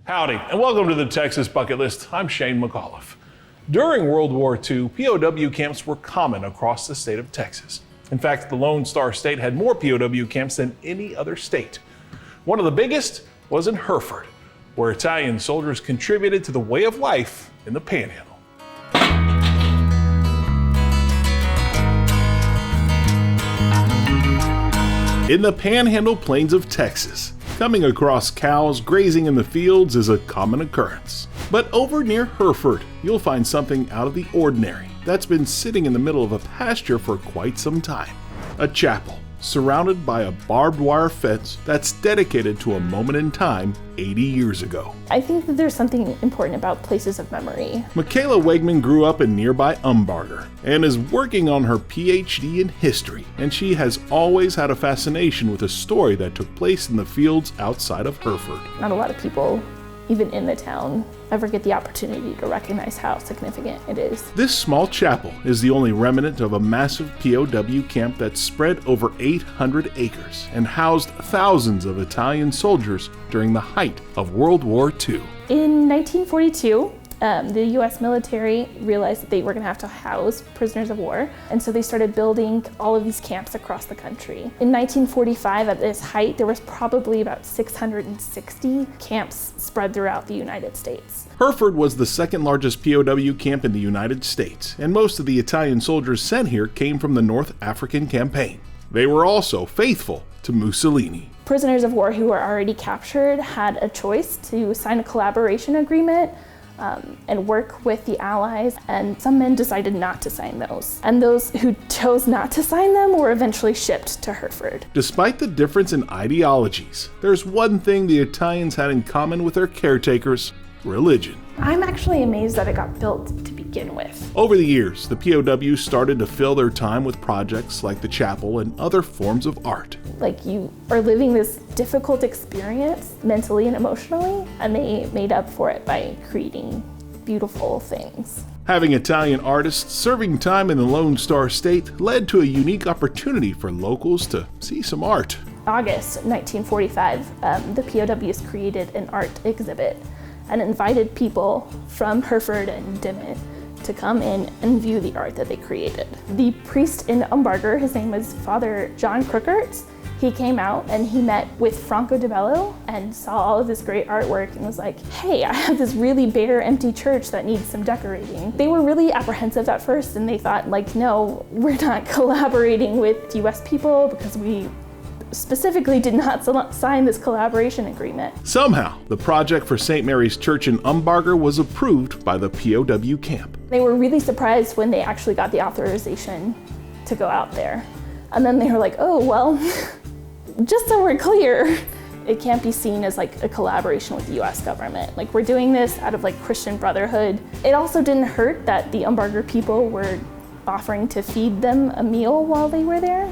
Howdy, and welcome to the Texas Bucket List. I'm Shane McAuliffe. During World War II, POW camps were common across the state of Texas. In fact, the Lone Star State had more POW camps than any other state. One of the biggest was in Hereford, where Italian soldiers contributed to the way of life in the Panhandle. In the Panhandle Plains of Texas, coming across cows grazing in the fields is a common occurrence. But over near Hereford, you'll find something out of the ordinary that's been sitting in the middle of a pasture for quite some time. A chapel surrounded by a barbed wire fence that's dedicated to a moment in time 80 years ago. I think that there's something important about places of memory. Michaela Wegman grew up in nearby Umbarger and is working on her PhD in history, and she has always had a fascination with a story that took place in the fields outside of Hereford. Not a lot of people, even in the town, ever get the opportunity to recognize how significant it is. This small chapel is the only remnant of a massive POW camp that spread over 800 acres and housed thousands of Italian soldiers during the height of World War II. In 1942, the U.S. military realized that they were going to have to house prisoners of war, and so they started building all of these camps across the country. In 1945, at this height, there was probably about 660 camps spread throughout the United States. Hereford was the second largest POW camp in the United States, and most of the Italian soldiers sent here came from the North African Campaign. They were also faithful to Mussolini. Prisoners of war who were already captured had a choice to sign a collaboration agreement and work with the Allies, and some men decided not to sign those. And those who chose not to sign them were eventually shipped to Hereford. Despite the difference in ideologies, there's one thing the Italians had in common with their caretakers: religion. I'm actually amazed that it got built to begin with. Over the years, the POWs started to fill their time with projects like the chapel and other forms of art. Like, you are living this difficult experience mentally and emotionally, and they made up for it by creating beautiful things. Having Italian artists serving time in the Lone Star State led to a unique opportunity for locals to see some art. August 1945, the POWs created an art exhibit and invited people from Hereford and Dimmitt to come in and view the art that they created. The priest in Umbarger, his name was Father John Crookerts, he came out and he met with Franco de Bello and saw all of this great artwork and was like, hey, I have this really bare, empty church that needs some decorating. They were really apprehensive at first, and they thought, like, no, we're not collaborating with US people because we specifically did not sign this collaboration agreement. Somehow, the project for St. Mary's Church in Umbarger was approved by the POW camp. They were really surprised when they actually got the authorization to go out there. And then they were like, oh, well, just so we're clear, it can't be seen as like a collaboration with the US government. Like, we're doing this out of like Christian brotherhood. It also didn't hurt that the Umbarger people were offering to feed them a meal while they were there.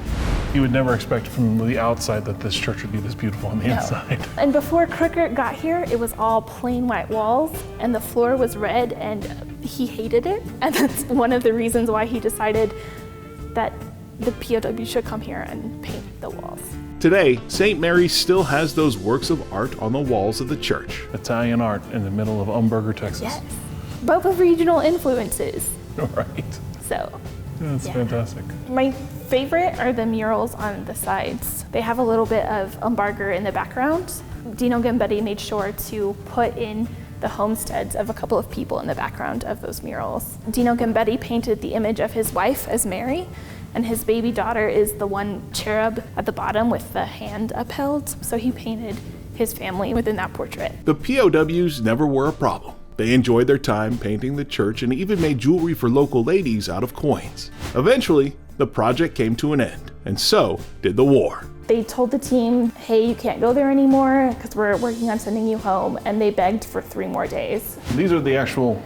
You would never expect from the outside that this church would be this beautiful on the inside. And before Crooker got here, it was all plain white walls and the floor was red, and he hated it. And that's one of the reasons why he decided that the POW should come here and paint the walls. Today, St. Mary's still has those works of art on the walls of the church. Italian art in the middle of Umbarger, Texas. Yes, but with regional influences. Right. So. That's fantastic. My favorite are the murals on the sides. They have a little bit of Umbarger in the background. Dino Gambetti made sure to put in the homesteads of a couple of people in the background of those murals. Dino Gambetti painted the image of his wife as Mary, and his baby daughter is the one cherub at the bottom with the hand upheld. So he painted his family within that portrait. The POWs never were a problem. They enjoyed their time painting the church and even made jewelry for local ladies out of coins. Eventually, the project came to an end, and so did the war. They told the team, hey, you can't go there anymore because we're working on sending you home, and they begged for 3 more days. These are the actual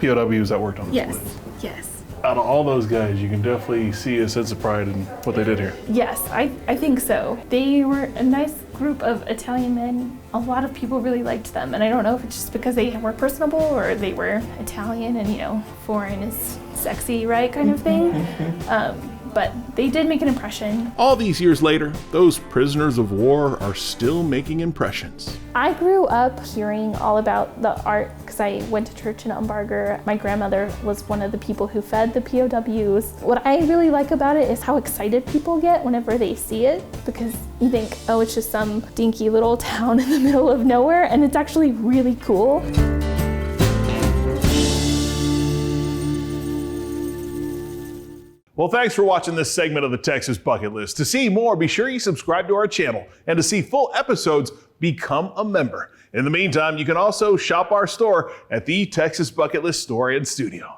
POWs that worked on this. Yes, yes. Out of all those guys, you can definitely see a sense of pride in what they did here. Yes, I think so. They were a nice group of Italian men. A lot of people really liked them, and I don't know if it's just because they were personable or they were Italian and, you know, foreign is sexy, right, kind of thing. but they did make an impression. All these years later, those prisoners of war are still making impressions. I grew up hearing all about the art because I went to church in Umbarger. My grandmother was one of the people who fed the POWs. What I really like about it is how excited people get whenever they see it, because you think, oh, it's just some dinky little town in the middle of nowhere, and it's actually really cool. Well, thanks for watching this segment of the Texas Bucket List. To see more, be sure you subscribe to our channel, and to see full episodes, become a member. In the meantime, you can also shop our store at the Texas Bucket List Store and Studio.